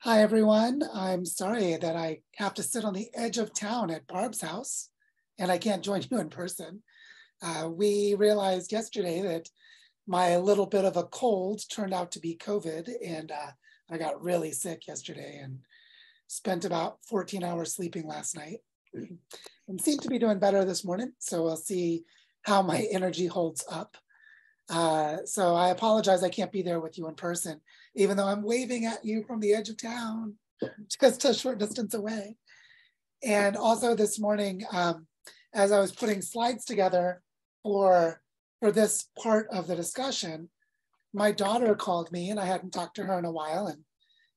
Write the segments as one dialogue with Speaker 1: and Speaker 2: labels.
Speaker 1: Hi, everyone. I'm sorry that I have to sit on the edge of town at Barb's house and I can't join you in person. We realized yesterday that my little bit of a cold turned out to be COVID, and I got really sick yesterday and spent about 14 hours sleeping last night and seem to be doing better this morning. So we'll see how my energy holds up. So I apologize I can't be there with you in person, even though I'm waving at you from the edge of town, just a short distance away. And also this morning, as I was putting slides together for this part of the discussion, my daughter called me and I hadn't talked to her in a while. And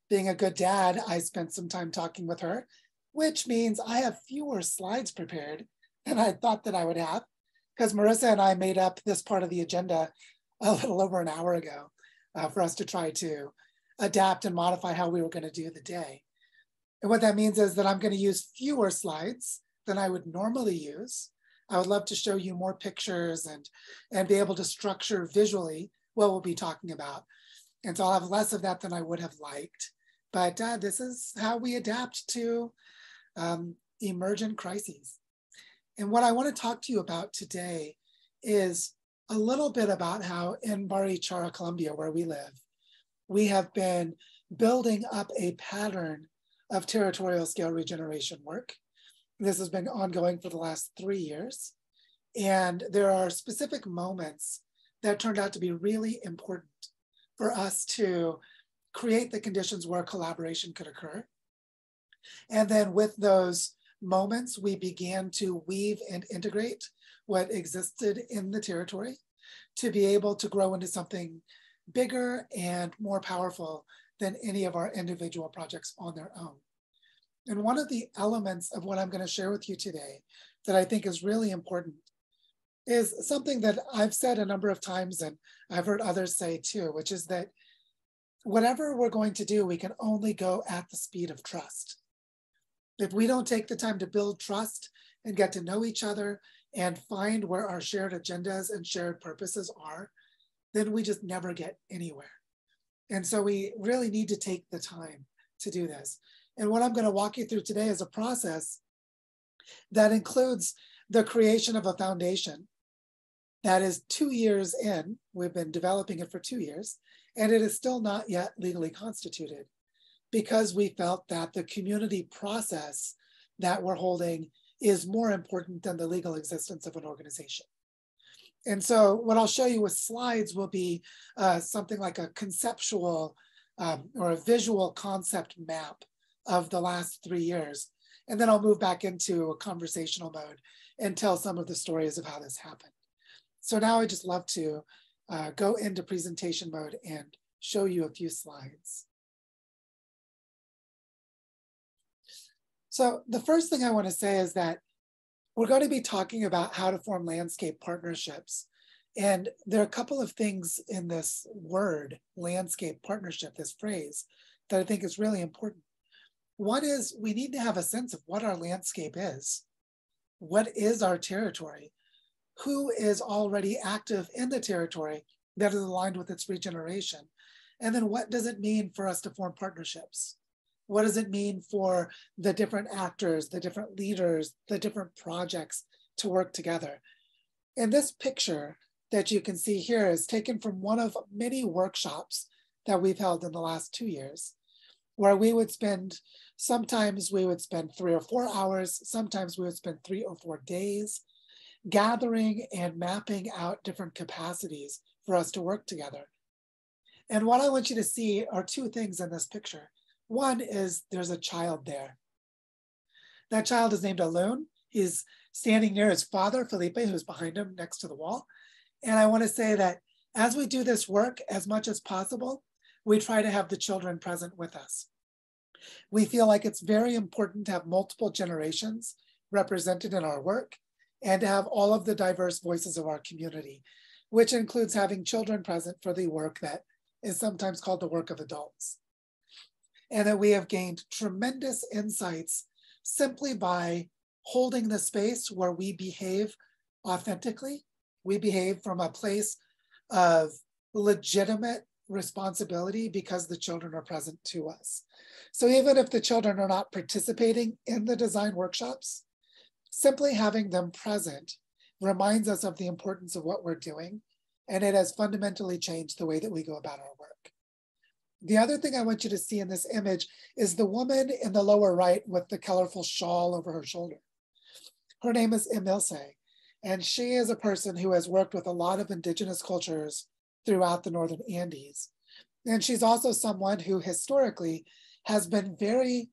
Speaker 1: being a good dad, I spent some time talking with her, which means I have fewer slides prepared than I thought that I would have, because Marissa and I made up this part of the agenda a little over an hour ago for us to try to adapt and modify how we were going to do the day. And what that means is that I'm going to use fewer slides than I would normally use. I would love to show you more pictures and be able to structure visually what we'll be talking about. And so I'll have less of that than I would have liked. But this is how we adapt to emergent crises. And what I want to talk to you about today is a little bit about how in Barichara, Colombia, where we live, we have been building up a pattern of territorial scale regeneration work. This has been ongoing for the last 3 years. And there are specific moments that turned out to be really important for us to create the conditions where collaboration could occur. And then with those moments, we began to weave and integrate what existed in the territory to be able to grow into something bigger and more powerful than any of our individual projects on their own. And one of the elements of what I'm going to share with you today that I think is really important is something that I've said a number of times, and I've heard others say too, which is that whatever we're going to do, we can only go at the speed of trust. If we don't take the time to build trust and get to know each other and find where our shared agendas and shared purposes are, then we just never get anywhere. And so we really need to take the time to do this. And what I'm going to walk you through today is a process that includes the creation of a foundation that is 2 years in. We've been developing it for 2 years, and it is still not yet legally constituted, because we felt that the community process that we're holding is more important than the legal existence of an organization. And so what I'll show you with slides will be something like a conceptual or a visual concept map of the last 3 years. And then I'll move back into a conversational mode and tell some of the stories of how this happened. So now I'd just love to go into presentation mode and show you a few slides. So the first thing I want to say is that we're going to be talking about how to form landscape partnerships. And there are a couple of things in this word, landscape partnership, this phrase, that I think is really important. One is we need to have a sense of what our landscape is. What is our territory? Who is already active in the territory that is aligned with its regeneration? And then what does it mean for us to form partnerships? What does it mean for the different actors, the different leaders, the different projects to work together? And this picture that you can see here is taken from one of many workshops that we've held in the last 2 years, where we would spend, sometimes we would spend 3 or 4 hours, sometimes we would spend 3 or 4 days gathering and mapping out different capacities for us to work together. And what I want you to see are 2 things in this picture. One is there's a child there. That child is named Alun. He's standing near his father, Felipe, who's behind him next to the wall. And I want to say that as we do this work, as much as possible, we try to have the children present with us. We feel like it's very important to have multiple generations represented in our work and to have all of the diverse voices of our community, which includes having children present for the work that is sometimes called the work of adults. And that we have gained tremendous insights simply by holding the space where we behave authentically. We behave from a place of legitimate responsibility because the children are present to us. So even if the children are not participating in the design workshops, simply having them present reminds us of the importance of what we're doing, and it has fundamentally changed the way that we go about our work. The other thing I want you to see in this image is the woman in the lower right with the colorful shawl over her shoulder. Her name is Emilce, and she is a person who has worked with a lot of indigenous cultures throughout the Northern Andes. And she's also someone who historically has been very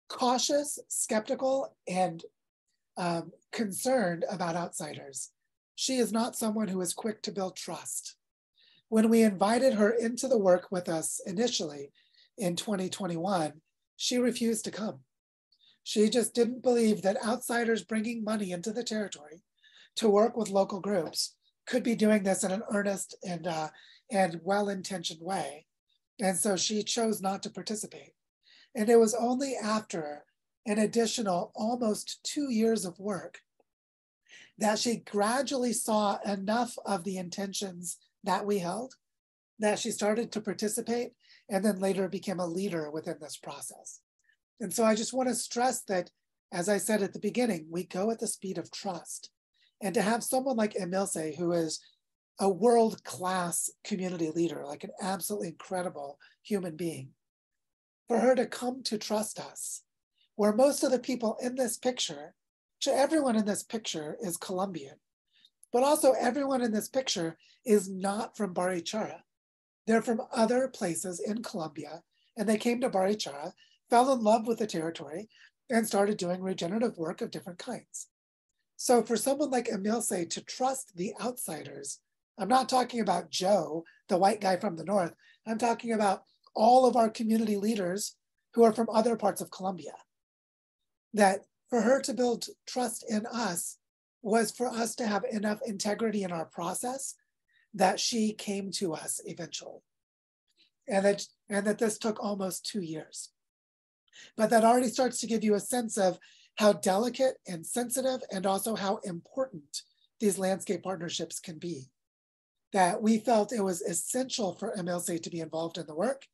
Speaker 1: cautious, skeptical, and concerned about outsiders. She is not someone who is quick to build trust. When we invited her into the work with us initially in 2021, she refused to come. She just didn't believe that outsiders bringing money into the territory to work with local groups could be doing this in an earnest and well-intentioned way. And so she chose not to participate. And it was only after an additional almost 2 years of work that she gradually saw enough of the intentions that we held that she started to participate and then later became a leader within this process. And so I just want to stress that, as I said at the beginning, we go at the speed of trust. And to have someone like Emilce, who is a world-class community leader, like an absolutely incredible human being, for her to come to trust us, where most of the people in this picture, everyone in this picture is Colombian, but also everyone in this picture is not from Barichara. They're from other places in Colombia, and they came to Barichara, fell in love with the territory, and started doing regenerative work of different kinds. So for someone like Emilce to trust the outsiders, I'm not talking about Joe, the white guy from the north, I'm talking about all of our community leaders who are from other parts of Colombia. That for her to build trust in us was for us to have enough integrity in our process that she came to us eventually. And that this took almost 2 years. But that already starts to give you a sense of how delicate and sensitive and also how important these landscape partnerships can be. That we felt it was essential for Emilce to be involved in the work.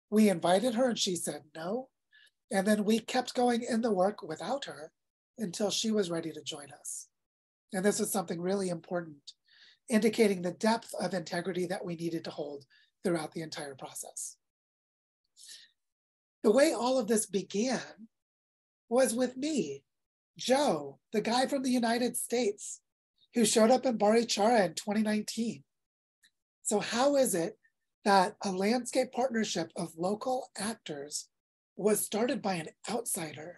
Speaker 1: We invited her and she said no. And then we kept going in the work without her until she was ready to join us. And this was something really important, indicating the depth of integrity that we needed to hold throughout the entire process. The way all of this began was with me, Joe, the guy from the United States, who showed up in Barichara in 2019. So how is it that a landscape partnership of local actors was started by an outsider?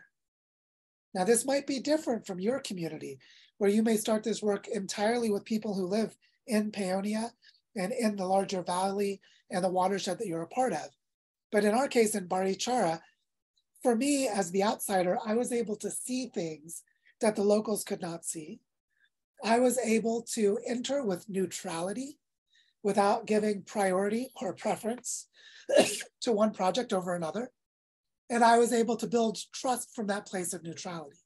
Speaker 1: Now, this might be different from your community, where you may start this work entirely with people who live in Paonia and in the larger valley and the watershed that you're a part of. But in our case, in Barichara, for me as the outsider, I was able to see things that the locals could not see. I was able to enter with neutrality without giving priority or preference to one project over another. And I was able to build trust from that place of neutrality.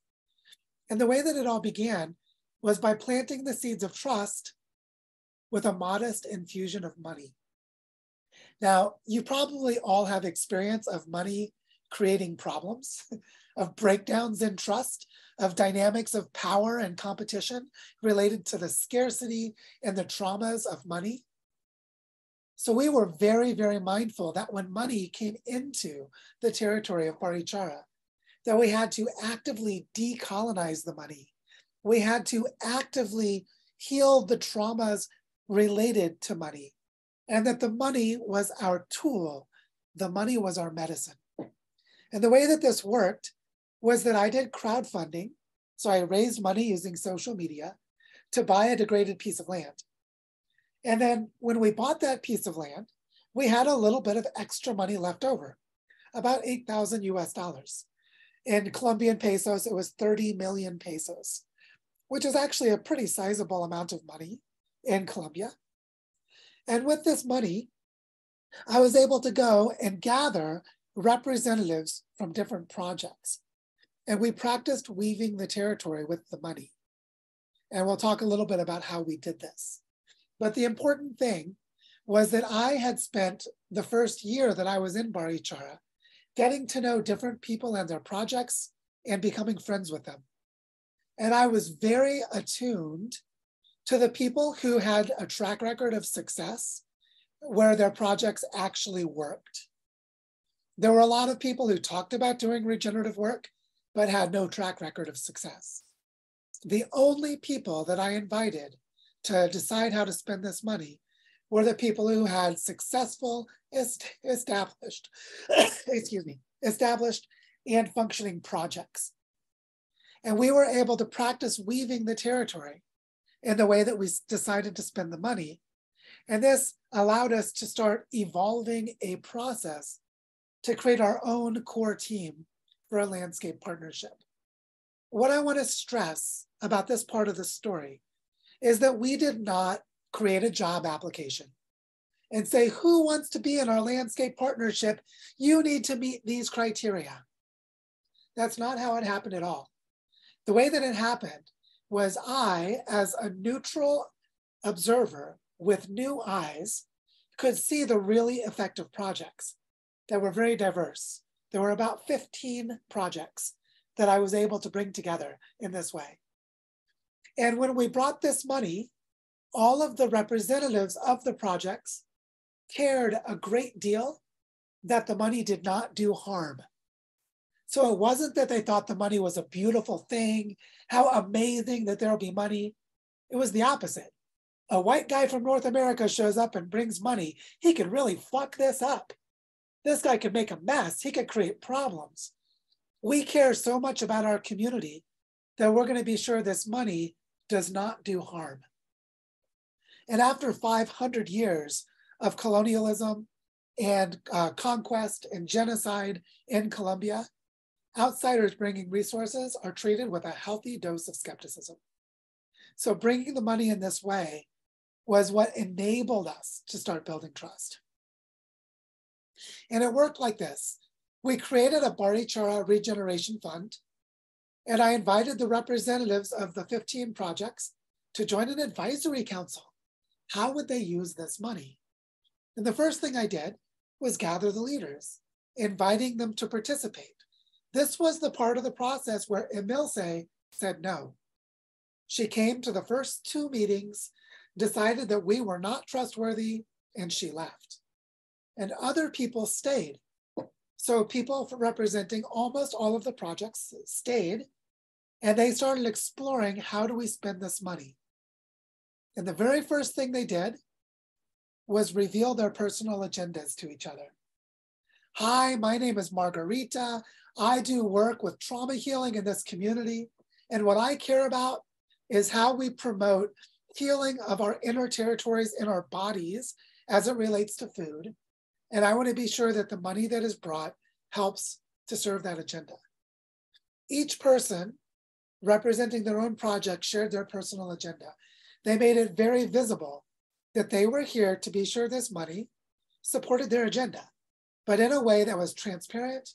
Speaker 1: And the way that it all began was by planting the seeds of trust with a modest infusion of money. Now, you probably all have experience of money creating problems, of breakdowns in trust, of dynamics of power and competition related to the scarcity and the traumas of money. So we were very, very mindful that when money came into the territory of Barichara, that we had to actively decolonize the money. We had to actively heal the traumas related to money, and that the money was our tool. The money was our medicine. And the way that this worked was that I did crowdfunding. So I raised money using social media to buy a degraded piece of land. And then when we bought that piece of land, we had a little bit of extra money left over, about 8,000 US dollars. In Colombian pesos, it was 30 million pesos, which is actually a pretty sizable amount of money in Colombia. And with this money, I was able to go and gather representatives from different projects. And we practiced weaving the territory with the money. And we'll talk a little bit about how we did this. But the important thing was that I had spent the first year that I was in Barichara getting to know different people and their projects and becoming friends with them. And I was very attuned to the people who had a track record of success where their projects actually worked. There were a lot of people who talked about doing regenerative work, but had no track record of success. The only people that I invited to decide how to spend this money were the people who had successful, established, established and functioning projects. And we were able to practice weaving the territory in the way that we decided to spend the money. And this allowed us to start evolving a process to create our own core team for a landscape partnership. What I want to stress about this part of the story is that we did not create a job application and say, who wants to be in our landscape partnership? You need to meet these criteria. That's not how it happened at all. The way that it happened was I, as a neutral observer with new eyes, could see the really effective projects that were very diverse. There were about 15 projects that I was able to bring together in this way. And when we brought this money, all of the representatives of the projects cared a great deal that the money did not do harm. So it wasn't that they thought the money was a beautiful thing, how amazing that there'll be money. It was the opposite. A white guy from North America shows up and brings money. He can really fuck this up. This guy could make a mess. He could create problems. We care so much about our community that we're going to be sure this money does not do harm. And after 500 years of colonialism and conquest and genocide in Colombia, outsiders bringing resources are treated with a healthy dose of skepticism. So bringing the money in this way was what enabled us to start building trust. And it worked like this. We created a Barichara regeneration fund, and I invited the representatives of the 15 projects to join an advisory council. How would they use this money? And the first thing I did was gather the leaders, inviting them to participate. This was the part of the process where Emilce said no. She came to the first 2 meetings, decided that we were not trustworthy, and she left. And other people stayed. So people representing almost all of the projects stayed, and they started exploring, how do we spend this money? And the very first thing they did was reveal their personal agendas to each other. Hi, my name is Margarita. I do work with trauma healing in this community. And what I care about is how we promote healing of our inner territories in our bodies as it relates to food. And I want to be sure that the money that is brought helps to serve that agenda. Each person representing their own project shared their personal agenda. They made it very visible that they were here to be sure this money supported their agenda, but in a way that was transparent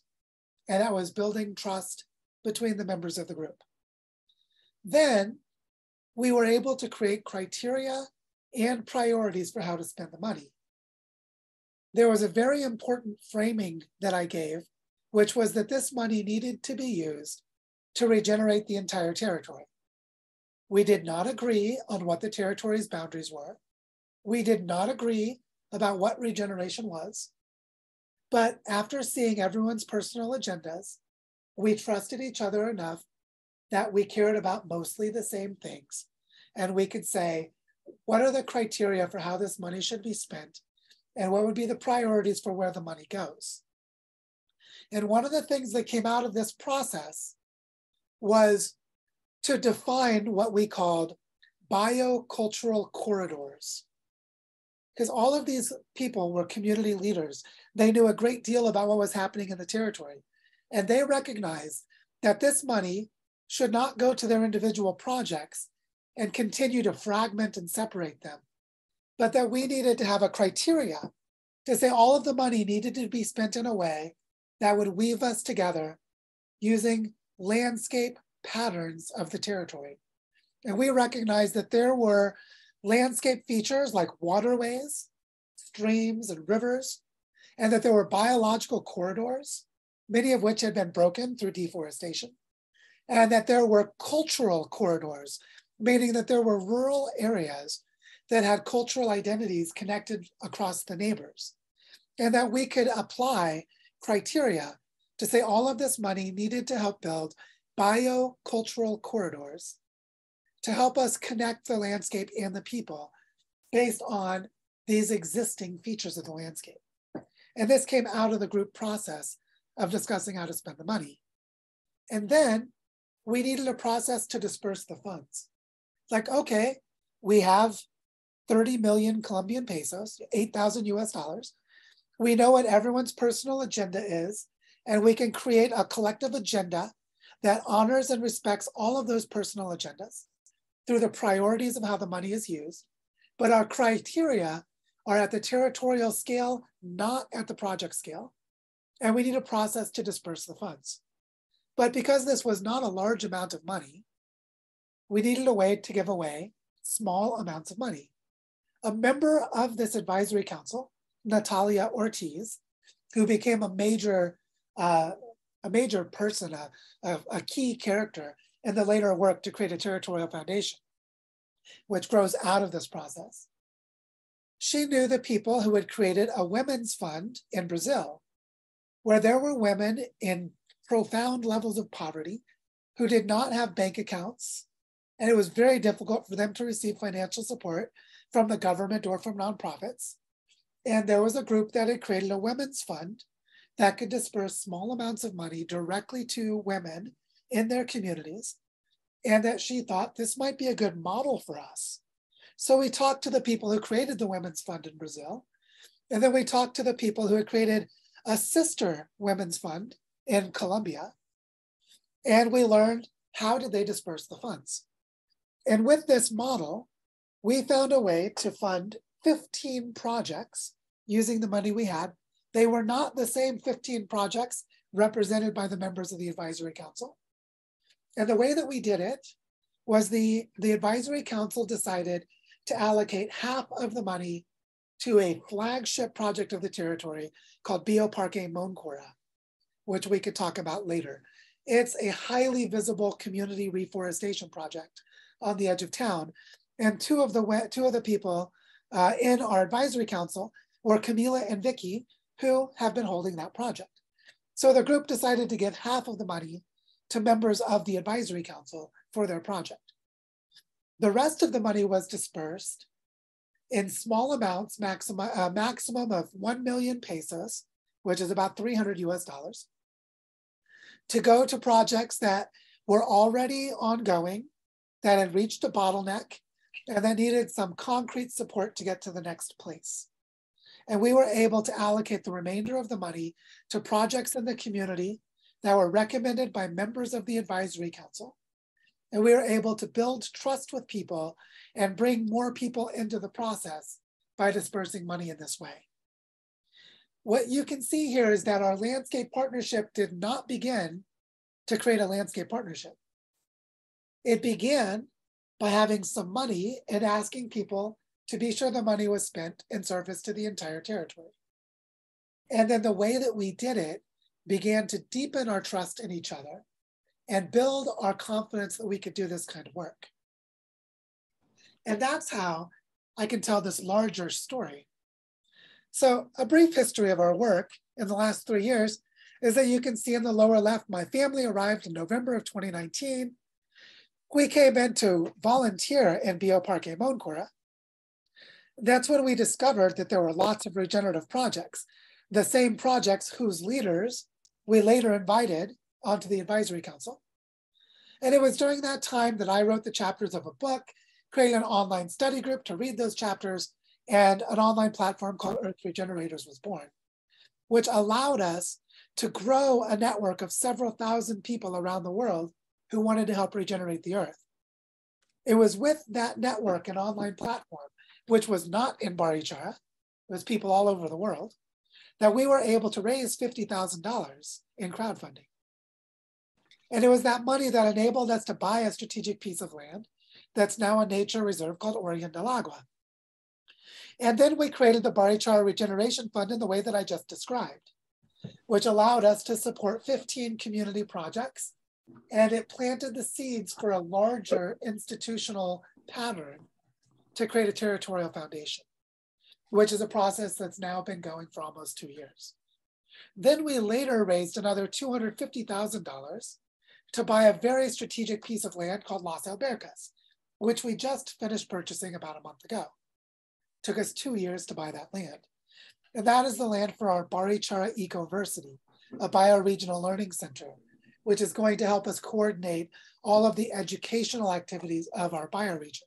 Speaker 1: and that was building trust between the members of the group. Then we were able to create criteria and priorities for how to spend the money. There was a very important framing that I gave, which was that this money needed to be used to regenerate the entire territory. We did not agree on what the territory's boundaries were. We did not agree about what regeneration was. But after seeing everyone's personal agendas, we trusted each other enough that we cared about mostly the same things. And we could say, what are the criteria for how this money should be spent? And what would be the priorities for where the money goes? And one of the things that came out of this process was to define what we called biocultural corridors. Because all of these people were community leaders. They knew a great deal about what was happening in the territory. And they recognized that this money should not go to their individual projects and continue to fragment and separate them, but that we needed to have a criteria to say all of the money needed to be spent in a way that would weave us together using landscape patterns of the territory. And we recognized that there were landscape features like waterways, streams and rivers, and that there were biological corridors, many of which had been broken through deforestation, and that there were cultural corridors, meaning that there were rural areas that had cultural identities connected across the neighbors, and that we could apply criteria to say all of this money needed to help build biocultural corridors to help us connect the landscape and the people based on these existing features of the landscape. And this came out of the group process of discussing how to spend the money. And then we needed a process to disperse the funds. Like, okay, we have 30 million Colombian pesos, 8,000 US dollars. We know what everyone's personal agenda is, and we can create a collective agenda that honors and respects all of those personal agendas through the priorities of how the money is used. But our criteria are at the territorial scale, not at the project scale. And we need a process to disperse the funds. But because this was not a large amount of money, we needed a way to give away small amounts of money. A member of this advisory council, Natalia Ortiz, who became a major person, a key character in the later work to create a territorial foundation, which grows out of this process. She knew the people who had created a women's fund in Brazil, where there were women in profound levels of poverty who did not have bank accounts, and it was very difficult for them to receive financial support from the government or from nonprofits. And there was a group that had created a women's fund that could disperse small amounts of money directly to women in their communities, and that she thought this might be a good model for us. So we talked to the people who created the Women's Fund in Brazil, and then we talked to the people who had created a sister women's fund in Colombia, and we learned how did they disperse the funds. And with this model, we found a way to fund 15 projects using the money we had. They were not the same 15 projects represented by the members of the advisory council. And the way that we did it was the advisory council decided to allocate half of the money to a flagship project of the territory called Bioparque Moncora, which we could talk about later. It's a highly visible community reforestation project on the edge of town. And two of the people in our advisory council were Camila and Vicky, who have been holding that project. So the group decided to give half of the money to members of the advisory council for their project. The rest of the money was dispersed in small amounts, maximum of 1 million pesos, which is about 300 US dollars, to go to projects that were already ongoing, that had reached a bottleneck, and that needed some concrete support to get to the next place. And we were able to allocate the remainder of the money to projects in the community that were recommended by members of the advisory council. And we were able to build trust with people and bring more people into the process by dispersing money in this way. What you can see here is that our landscape partnership did not begin to create a landscape partnership. It began by having some money and asking people to be sure the money was spent in service to the entire territory. And then the way that we did it began to deepen our trust in each other and build our confidence that we could do this kind of work. And that's how I can tell this larger story. So a brief history of our work in the last 3 years is that you can see in the lower left, my family arrived in November of 2019. We came in to volunteer in Bioparque Moncora. That's when we discovered that there were lots of regenerative projects, the same projects whose leaders we later invited onto the advisory council. And it was during that time that I wrote the chapters of a book, created an online study group to read those chapters, and an online platform called Earth Regenerators was born, which allowed us to grow a network of several thousand people around the world who wanted to help regenerate the Earth. It was with that network and online platform, which was not in Barichara, it was people all over the world, that we were able to raise $50,000 in crowdfunding. And it was that money that enabled us to buy a strategic piece of land that's now a nature reserve called Origen del Agua. And then we created the Barichara Regeneration Fund in the way that I just described, which allowed us to support 15 community projects. And it planted the seeds for a larger institutional pattern to create a territorial foundation, which is a process that's now been going for almost 2 years. Then we later raised another $250,000 to buy a very strategic piece of land called Las Albercas, which we just finished purchasing about a month ago. Took us 2 years to buy that land. And that is the land for our Barichara Ecoversity, a bioregional learning center, which is going to help us coordinate all of the educational activities of our bioregion.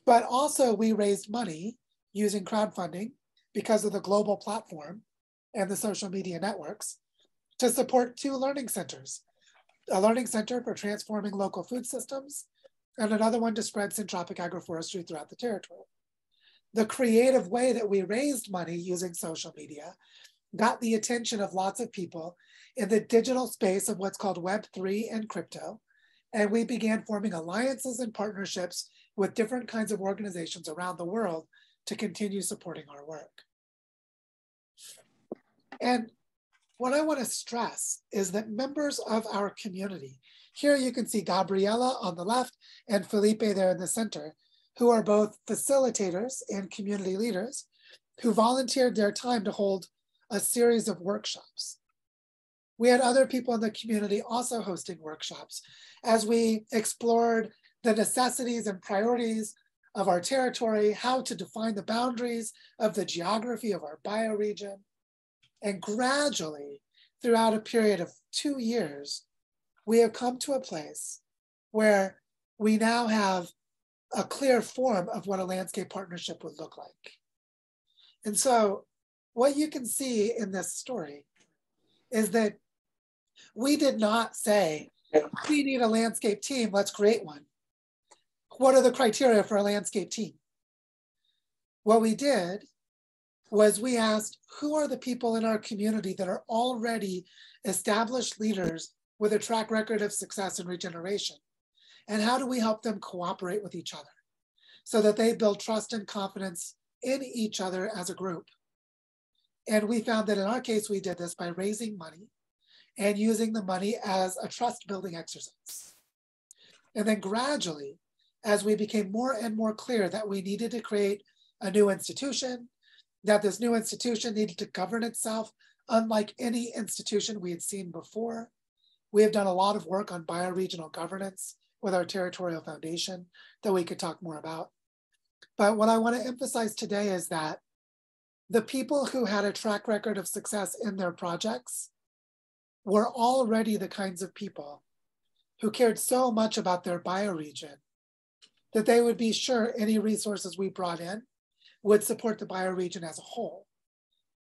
Speaker 1: But also we raised money using crowdfunding because of the global platform and the social media networks to support 2 learning centers, a learning center for transforming local food systems and another one to spread syntropic agroforestry throughout the territory. The creative way that we raised money using social media got the attention of lots of people in the digital space of what's called Web3 and crypto. And we began forming alliances and partnerships with different kinds of organizations around the world to continue supporting our work. And what I want to stress is that members of our community, here you can see Gabriela on the left and Felipe there in the center, who are both facilitators and community leaders who volunteered their time to hold a series of workshops. We had other people in the community also hosting workshops as we explored the necessities and priorities of our territory, how to define the boundaries of the geography of our bioregion. And gradually, throughout a period of 2 years, we have come to a place where we now have a clear form of what a landscape partnership would look like. And so what you can see in this story is that we did not say, we need a landscape team, let's create one. What are the criteria for a landscape team? What we did was we asked, who are the people in our community that are already established leaders with a track record of success and regeneration? And how do we help them cooperate with each other so that they build trust and confidence in each other as a group? And we found that in our case, we did this by raising money and using the money as a trust building exercise. And then gradually, as we became more and more clear that we needed to create a new institution, that this new institution needed to govern itself unlike any institution we had seen before, we have done a lot of work on bioregional governance with our territorial foundation that we could talk more about. But what I want to emphasize today is that the people who had a track record of success in their projects were already the kinds of people who cared so much about their bioregion that they would be sure any resources we brought in would support the bioregion as a whole.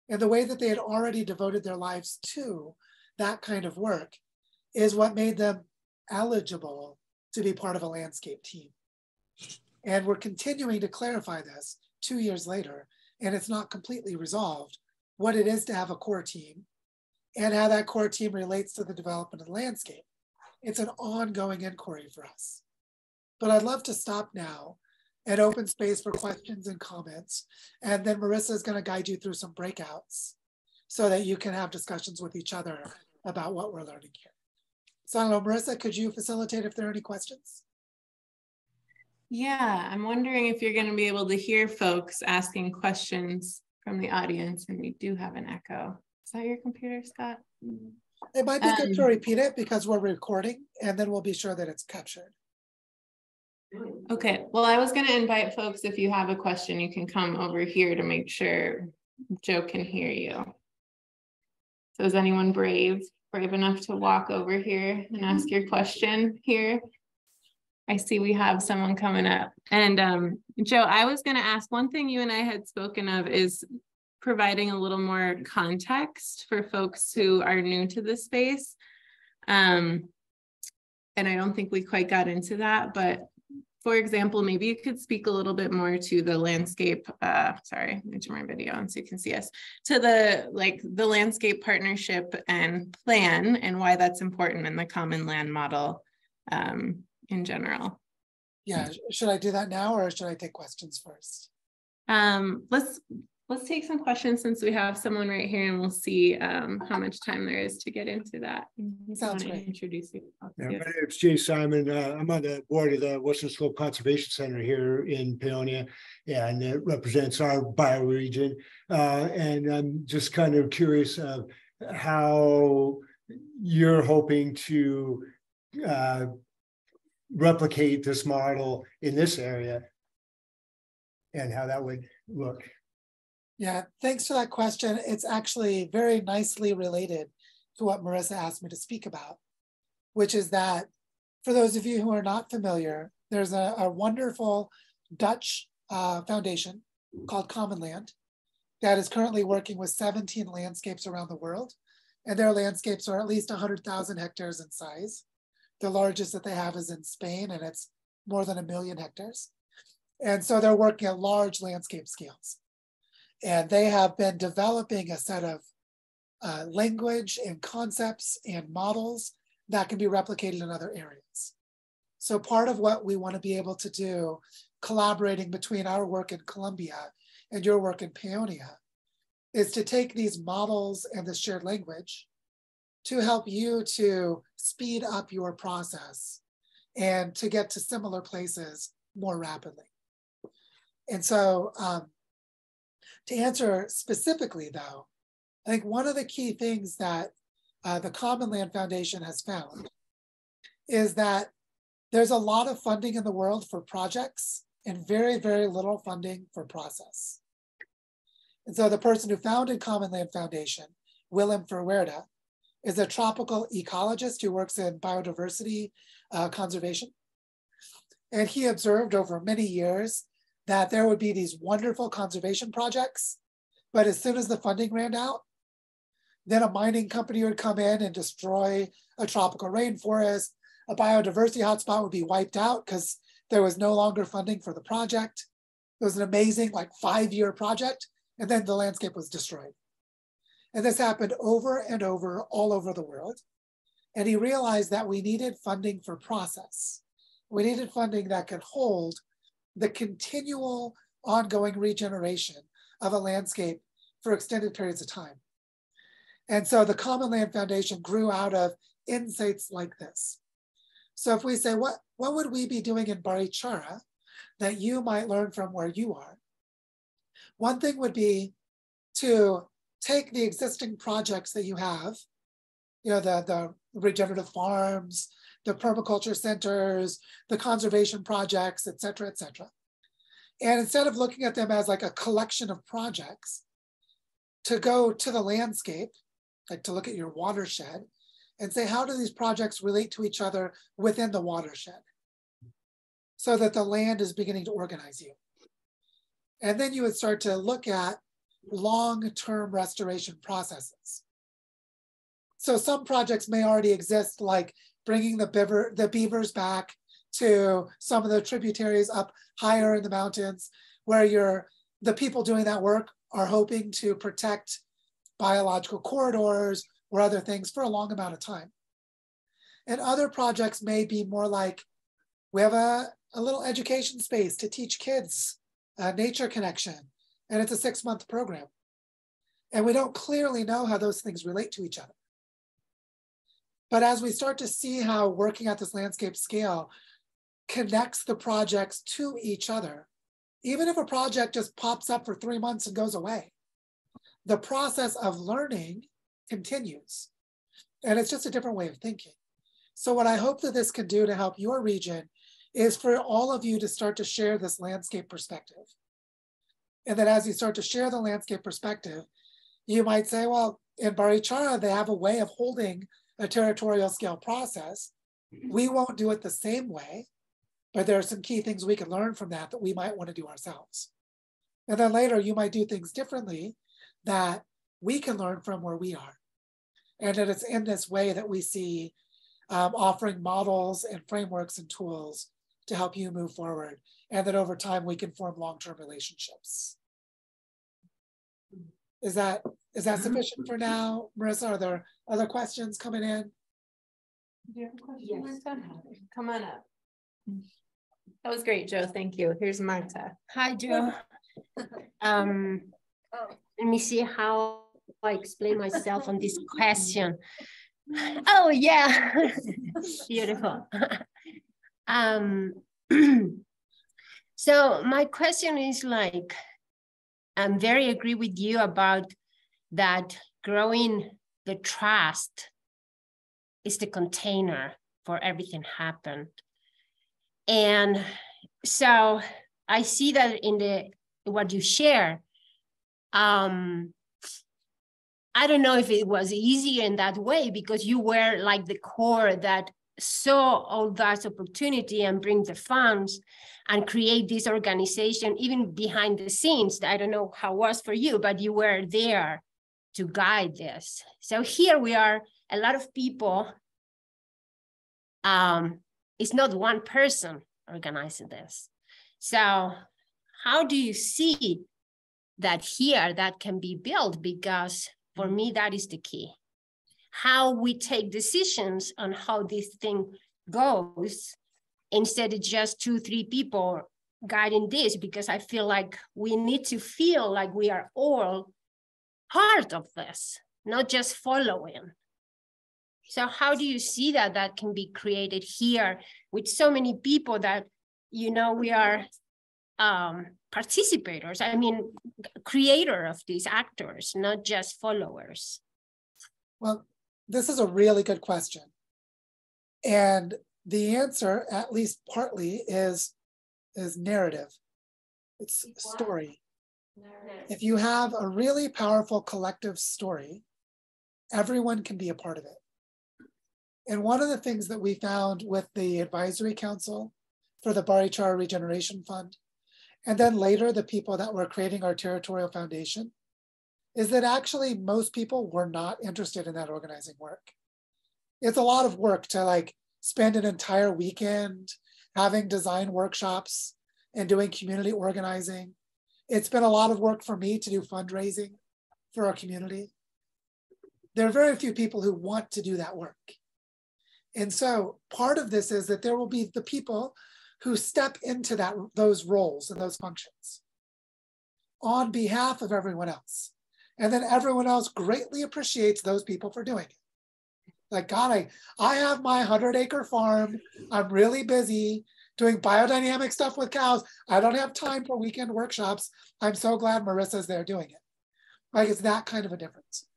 Speaker 1: And the way that they had already devoted their lives to that kind of work is what made them eligible to be part of a landscape team. And we're continuing to clarify this 2 years later, and it's not completely resolved what it is to have a core team and how that core team relates to the development of the landscape. It's an ongoing inquiry for us. But I'd love to stop now and open space for questions and comments. And then Marissa is going to guide you through some breakouts so that you can have discussions with each other about what we're learning here. So I don't know, Marissa, could you facilitate if there are any questions?
Speaker 2: Yeah, I'm wondering if you're going to be able to hear folks asking questions from the audience, and we do have an echo. Is that your computer, Scott?
Speaker 1: It might be good to repeat it because we're recording, and then we'll be sure that it's captured.
Speaker 2: Okay, well, I was going to invite folks, if you have a question, you can come over here to make sure Joe can hear you. So is anyone brave enough to walk over here and ask your question here? I see we have someone coming up. And Joe, I was going to ask, one thing you and I had spoken of is providing a little more context for folks who are new to the space. And I don't think we quite got into that, but for example, maybe you could speak a little bit more to the landscape, sorry, let me turn my video on so you can see us, to the landscape partnership and plan and why that's important in the common land model in general.
Speaker 1: Yeah, should I do that now or should I take questions first?
Speaker 2: Let's take some questions since we have someone right here, and we'll see how much time there is to get into that.
Speaker 1: Sounds great.
Speaker 2: Introduce you.
Speaker 3: Yeah, my name is Jay Simon. I'm on the board of the Western Slope Conservation Center here in Paonia, and it represents our bioregion. And I'm just kind of curious of how you're hoping to replicate this model in this area and how that would look.
Speaker 1: Yeah, thanks for that question. It's actually very nicely related to what Marissa asked me to speak about, which is that for those of you who are not familiar, there's a wonderful Dutch foundation called Common Land that is currently working with 17 landscapes around the world. And their landscapes are at least 100,000 hectares in size. The largest that they have is in Spain, and it's more than 1 million hectares. And so they're working at large landscape scales. And they have been developing a set of language and concepts and models that can be replicated in other areas. So part of what we want to be able to do, collaborating between our work in Colombia and your work in Paonia, is to take these models and the shared language to help you to speed up your process and to get to similar places more rapidly. And so to answer specifically though, I think one of the key things that the Common Land Foundation has found is that there's a lot of funding in the world for projects and very, very little funding for process. And so the person who founded Common Land Foundation, Willem Verweerde, is a tropical ecologist who works in biodiversity conservation. And he observed over many years that there would be these wonderful conservation projects, but as soon as the funding ran out, then a mining company would come in and destroy a tropical rainforest. A biodiversity hotspot would be wiped out because there was no longer funding for the project. It was an amazing 5-year project, and then the landscape was destroyed. And this happened over and over all over the world. And he realized that we needed funding for process. We needed funding that could hold the continual ongoing regeneration of a landscape for extended periods of time. And so the Common Land Foundation grew out of insights like this. So if we say, what would we be doing in Barichara that you might learn from where you are? One thing would be to take the existing projects that you have, the regenerative farms, the permaculture centers, the conservation projects, et cetera, et cetera. And instead of looking at them as a collection of projects, to go to the landscape, to look at your watershed and say, how do these projects relate to each other within the watershed? So that the land is beginning to organize you. And then you would start to look at long-term restoration processes. So some projects may already exist, like bringing the beavers back to some of the tributaries up higher in the mountains, where the people doing that work are hoping to protect biological corridors or other things for a long amount of time. And other projects may be more like, we have a little education space to teach kids nature connection, and it's a 6-month program. And we don't clearly know how those things relate to each other. But as we start to see how working at this landscape scale connects the projects to each other, even if a project just pops up for 3 months and goes away, the process of learning continues. And it's just a different way of thinking. So what I hope that this can do to help your region is for all of you to start to share this landscape perspective. And then as you start to share the landscape perspective, you might say, well, in Barichara, they have a way of holding a territorial scale process. We won't do it the same way, but there are some key things we can learn from that we might want to do ourselves. And then later, you might do things differently that we can learn from where we are. And that it's in this way that we see offering models and frameworks and tools to help you move forward. And that over time, we can form long-term relationships. Is that sufficient for now? Marissa, are there other questions coming in?
Speaker 2: Do you have a question, yes. Marta? Come on up. That was great, Joe. Thank you. Here's Marta.
Speaker 4: Hi, Joe. Let me see how I explain myself on this question. Oh yeah, beautiful. So my question is like, I'm very agree with you about that growing the trust is the container for everything happened. And so I see that in what you share. I don't know if it was easier in that way because you were like the core that saw all that opportunity and bring the funds and create this organization, even behind the scenes. I don't know how it was for you, but you were there to guide this. So here we are, a lot of people. It's not one person organizing this. So how do you see that here that can be built? Because for me, that is the key. How we take decisions on how this thing goes instead of just 2-3 people guiding this, because I feel like we need to feel like we are all part of this, not just following. So how do you see that that can be created here with so many people that, you know, we are participators, I mean, creator of these actors, not just followers?
Speaker 1: Well, this is a really good question. And the answer, at least partly, is narrative. It's story. If you have a really powerful collective story, everyone can be a part of it. And one of the things that we found with the advisory council for the Barichara Regeneration Fund, and then later the people that were creating our territorial foundation, is that actually most people were not interested in that organizing work. It's a lot of work to like spend an entire weekend having design workshops and doing community organizing. It's been a lot of work for me to do fundraising for our community. There are very few people who want to do that work. And so part of this is that there will be the people who step into those roles and those functions on behalf of everyone else. And then everyone else greatly appreciates those people for doing it. Like, God, I have my 100-acre farm. I'm really busy doing biodynamic stuff with cows. I don't have time for weekend workshops. I'm so glad Marissa's there doing it. Like, it's that kind of a difference.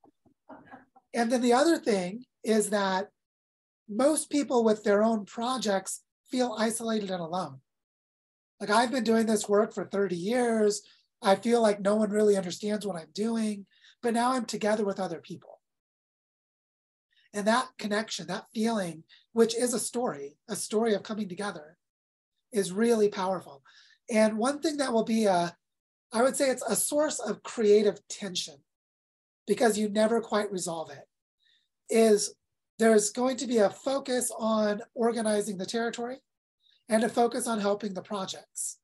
Speaker 1: And then the other thing is that most people with their own projects feel isolated and alone. Like, I've been doing this work for 30 years. I feel like no one really understands what I'm doing, but now I'm together with other people. And that connection, that feeling, which is a story of coming together, is really powerful. And one thing that will be I would say it's a source of creative tension, because you never quite resolve it, is there's going to be a focus on organizing the territory and a focus on helping the projects,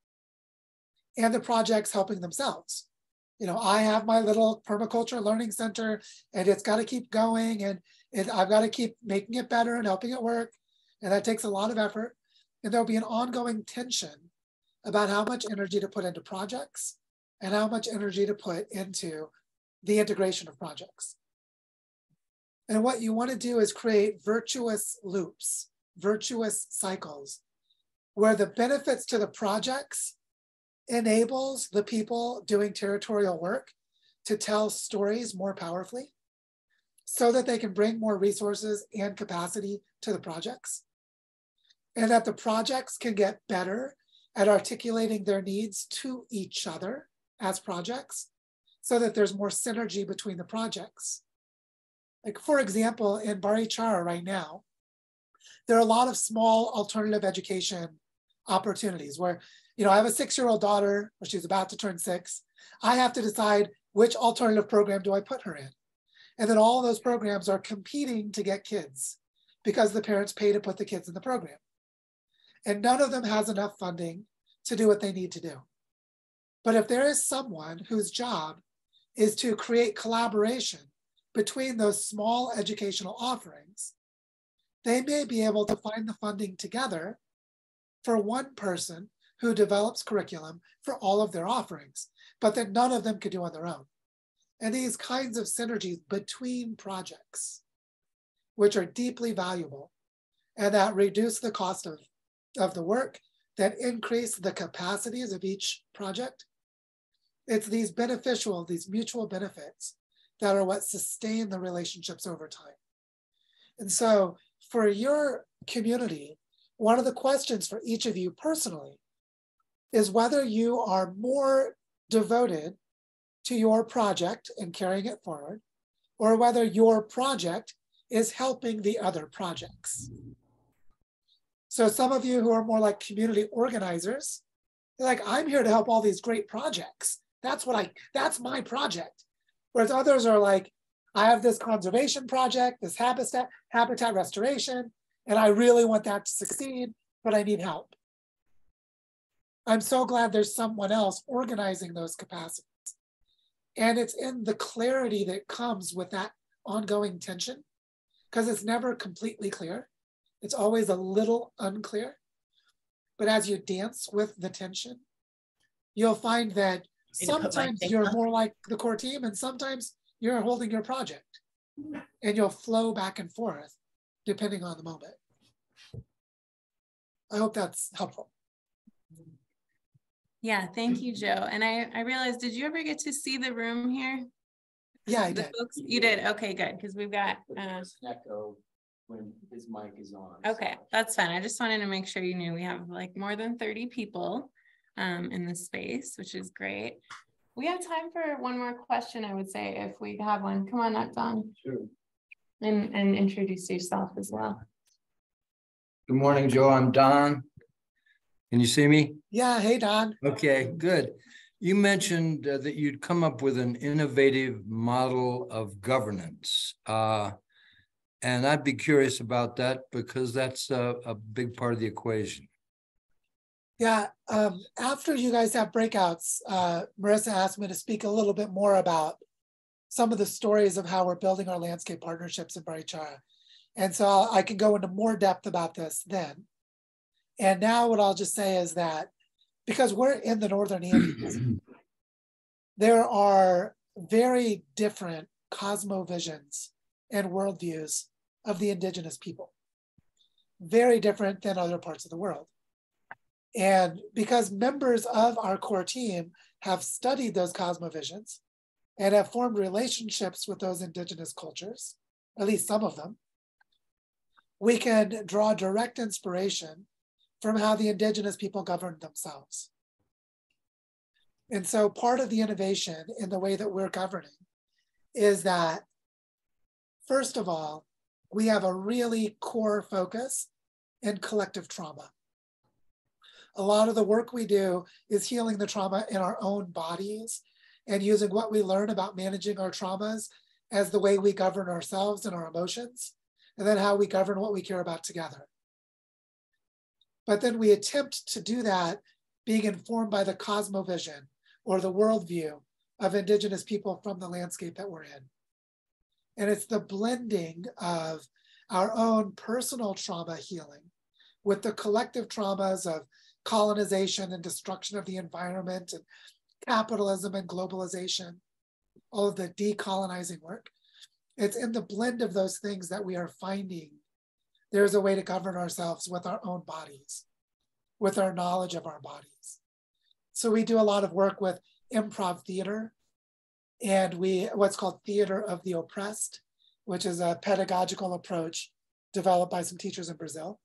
Speaker 1: and the projects helping themselves. You know, I have my little permaculture learning center, and it's got to keep going, and I've got to keep making it better and helping it work. And that takes a lot of effort. And there'll be an ongoing tension about how much energy to put into projects and how much energy to put into the integration of projects. And what you want to do is create virtuous loops, virtuous cycles, where the benefits to the projects enables the people doing territorial work to tell stories more powerfully, so that they can bring more resources and capacity to the projects, and that the projects can get better at articulating their needs to each other as projects, so that there's more synergy between the projects. Like, for example, in Barichara right now, there are a lot of small alternative education opportunities where, you know, I have a 6-year-old daughter, or she's about to turn 6. I have to decide which alternative program do I put her in. And then all of those programs are competing to get kids because the parents pay to put the kids in the program. And none of them has enough funding to do what they need to do. But if there is someone whose job is to create collaboration between those small educational offerings, they may be able to find the funding together for one person who develops curriculum for all of their offerings, but that none of them could do on their own. And these kinds of synergies between projects, which are deeply valuable and that reduce the cost of the work, that increase the capacities of each project. It's these beneficial, these mutual benefits that are what sustain the relationships over time. And so for your community, one of the questions for each of you personally is whether you are more devoted to your project and carrying it forward, or whether your project is helping the other projects. So some of you who are more like community organizers, they're like, I'm here to help all these great projects. That's my project. Whereas others are like, I have this conservation project, this habitat restoration, and I really want that to succeed, but I need help. I'm so glad there's someone else organizing those capacities. And it's in the clarity that comes with that ongoing tension, because it's never completely clear. It's always a little unclear. But as you dance with the tension, you'll find that sometimes you're more like the core team and sometimes you're holding your project, and you'll flow back and forth depending on the moment. I hope that's helpful.
Speaker 2: Yeah, thank you, Joe. And I realized, did you ever get to see the room here?
Speaker 1: Yeah, I did.
Speaker 2: Folks, you did? Okay, good. Because we've got
Speaker 5: echo when his mic is on.
Speaker 2: Okay, that's fine. I just wanted to make sure you knew we have like more than 30 people in this space, which is great. We have time for one more question, I would say, if we have one. Come on up, Don.
Speaker 5: Sure.
Speaker 2: And introduce yourself as well.
Speaker 5: Good morning, Joe. I'm Don. Can you see me?
Speaker 1: Yeah, hey, Don.
Speaker 5: Okay, good. You mentioned that you'd come up with an innovative model of governance. And I'd be curious about that because that's a big part of the equation.
Speaker 1: Yeah, after you guys have breakouts, Marissa asked me to speak a little bit more about some of the stories of how we're building our landscape partnerships in Barichara. And so I can go into more depth about this then. And now what I'll just say is that because we're in the Northern Andes, there are very different cosmovisions and worldviews of the indigenous people, very different than other parts of the world. And because members of our core team have studied those cosmovisions and have formed relationships with those indigenous cultures, at least some of them, we can draw direct inspiration from how the indigenous people govern themselves. And so part of the innovation in the way that we're governing is that, first of all, we have a really core focus in collective trauma. A lot of the work we do is healing the trauma in our own bodies and using what we learn about managing our traumas as the way we govern ourselves and our emotions, and then how we govern what we care about together. But then we attempt to do that being informed by the cosmovision or the worldview of indigenous people from the landscape that we're in. And it's the blending of our own personal trauma healing with the collective traumas of colonization and destruction of the environment and capitalism and globalization, all of the decolonizing work. It's in the blend of those things that we are finding there's a way to govern ourselves with our own bodies, with our knowledge of our bodies. So we do a lot of work with improv theater and what's called theater of the oppressed, which is a pedagogical approach developed by some teachers in Brazil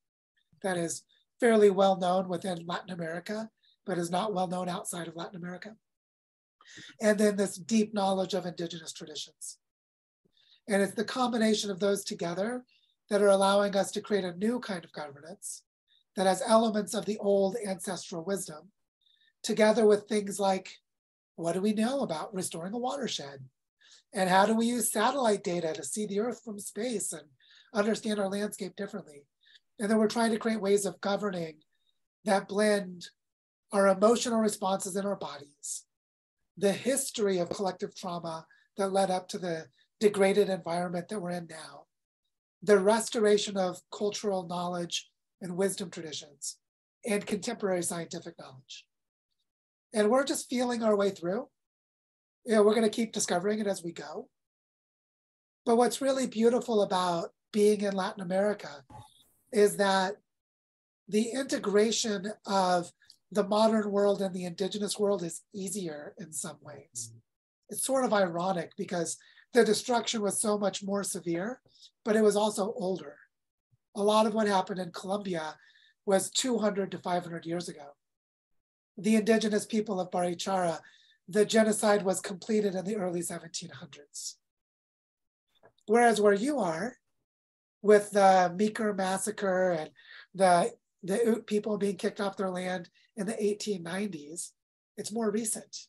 Speaker 1: that is fairly well known within Latin America, but is not well known outside of Latin America. And then this deep knowledge of indigenous traditions. And it's the combination of those together that are allowing us to create a new kind of governance that has elements of the old ancestral wisdom, together with things like, what do we know about restoring a watershed? And how do we use satellite data to see the Earth from space and understand our landscape differently? And then we're trying to create ways of governing that blend our emotional responses in our bodies, the history of collective trauma that led up to the degraded environment that we're in now, the restoration of cultural knowledge and wisdom traditions, and contemporary scientific knowledge. And we're just feeling our way through. You know, we're going to keep discovering it as we go. But what's really beautiful about being in Latin America is that the integration of the modern world and the indigenous world is easier in some ways. It's sort of ironic because the destruction was so much more severe, but it was also older. A lot of what happened in Colombia was 200 to 500 years ago. The indigenous people of Barichara, the genocide was completed in the early 1700s. Whereas where you are, with the Meeker massacre and the Ute people being kicked off their land in the 1890s, it's more recent.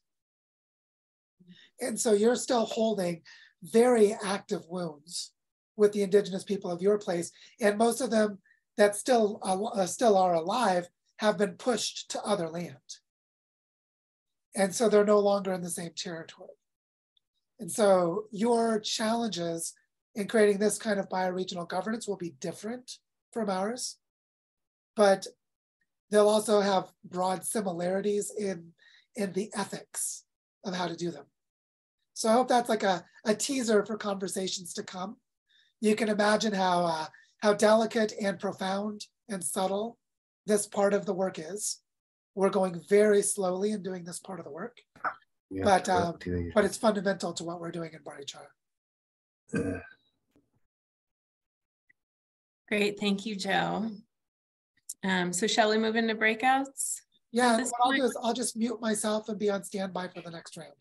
Speaker 1: And so you're still holding very active wounds with the indigenous people of your place. And most of them that still are alive have been pushed to other land. And so they're no longer in the same territory. And so your challenges in creating this kind of bioregional governance will be different from ours, but they'll also have broad similarities in the ethics of how to do them. So I hope that's like a teaser for conversations to come. You can imagine how delicate and profound and subtle this part of the work is. We're going very slowly in doing this part of the work, but it's fundamental to what we're doing in Barichara.
Speaker 2: Great, thank you, Joe. So shall we move into breakouts?
Speaker 1: Yeah, what I'll do is I'll just mute myself and be on standby for the next round.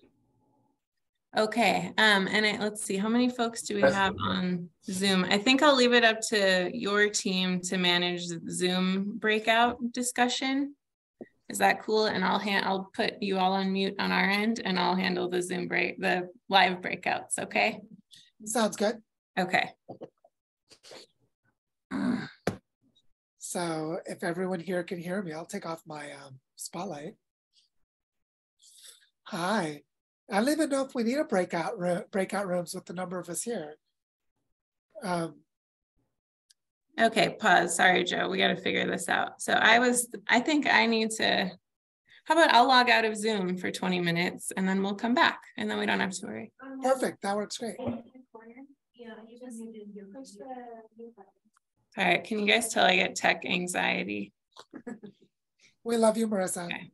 Speaker 2: Okay, let's see, how many folks do we have on Zoom? I think I'll leave it up to your team to manage the Zoom breakout discussion. Is that cool? And I'll put you all on mute on our end, and I'll handle the the live breakouts. Okay.
Speaker 1: Sounds good.
Speaker 2: Okay.
Speaker 1: So if everyone here can hear me, I'll take off my spotlight. Hi. I don't even know if we need a breakout rooms with the number of us here.
Speaker 2: Okay, pause. Sorry, Joe. We got to figure this out. So I think I need to, how about I'll log out of Zoom for 20 minutes and then we'll come back and then we don't have to worry.
Speaker 1: Perfect. That works great.
Speaker 2: All right. Can you guys tell I get tech anxiety?
Speaker 1: We love you, Marissa.
Speaker 2: Okay.